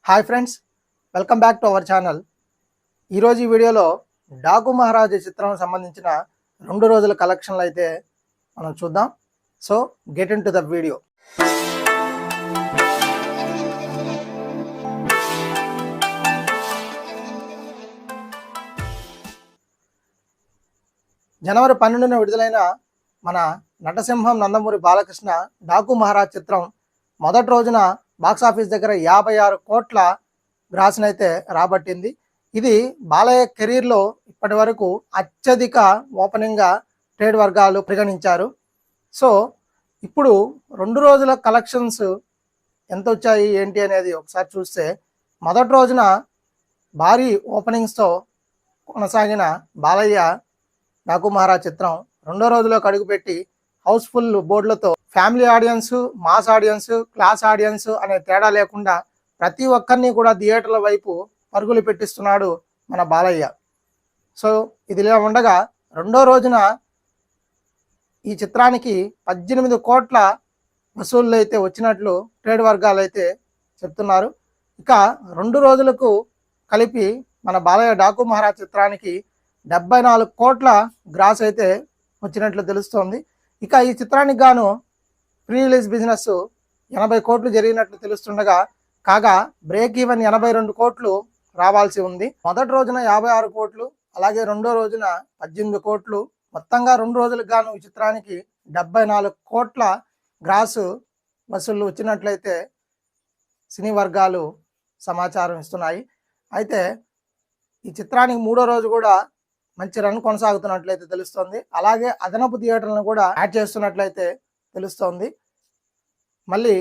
Hi friends, welcome back to our channel. ఈరోజు ఈ వీడియోలో డాకు మహారాజు చిత్రం సంబంధించిన 2 రోజుల కలెక్షన్లు అయితే మనం చూద్దాం. So get into the video. జనవరి 12న విడుదలైన మన నటసింహం నందమూరి బాలకృష్ణ డాకు మహారాజ్ చిత్రం మొదటి రోజున బాక్సాఫీస్ దగ్గర 56 కోట్ల గ్రాస్నైతే రాబట్టింది. ఇది బాలయ్య కెరీర్లో ఇప్పటి వరకు అత్యధిక ఓపెనింగ్గా ట్రేడ్ వర్గాలు పరిగణించారు. సో ఇప్పుడు 2 రోజుల కలెక్షన్స్ ఎంత వచ్చాయి ఏంటి అనేది ఒకసారి చూస్తే, మొదటి రోజున భారీ ఓపెనింగ్స్తో కొనసాగిన బాలయ్య డాకు మహారాజ్ చిత్రం రెండో రోజులో అడుగుపెట్టి హౌస్ఫుల్ బోర్డులతో family audience, mass audience, class audience అనే తేడా లేకుండా ప్రతి ఒక్కరిని కూడా థియేటర్ల వైపు పరుగులు పెట్టిస్తున్నాడు మన బాలయ్య. సో ఇదిలా ఉండగా రెండో రోజున ఈ చిత్రానికి 18 కోట్ల వసూళ్ళు అయితే వచ్చినట్లు ట్రేడ్ వర్గాలు అయితే చెప్తున్నారు. ఇక 2 రోజులకు కలిపి మన బాలయ్య డాకు మహారాజ్ చిత్రానికి 74 కోట్ల గ్రాస్ అయితే వచ్చినట్లు తెలుస్తోంది. ఇక ఈ చిత్రానికి గాను ప్రీ రిలీజ్ బిజినెస్ 80 కోట్లు జరిగినట్లు తెలుస్తుండగా, కాగా బ్రేక్ ఈవెన్ 82 కోట్లు రావాల్సి ఉంది. మొదటి రోజున 56 కోట్లు, అలాగే రెండో రోజున 18 కోట్లు, మొత్తంగా 2 రోజులకు గాను ఈ చిత్రానికి 74 కోట్ల గ్రాసు వసూళ్లు వచ్చినట్లయితే సినీ వర్గాలు సమాచారం ఇస్తున్నాయి. అయితే ఈ చిత్రానికి మూడో రోజు కూడా మంచి రన్ కొనసాగుతున్నట్లయితే తెలుస్తోంది. అలాగే అదనపు థియేటర్లను కూడా యాడ్ చేస్తున్నట్లయితే తెలుస్తోంది. మళ్ళీ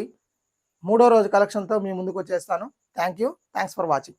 మూడో రోజు కలెక్షన్తో మీ ముందుకు వచ్చేస్తాను. Thanks for watching.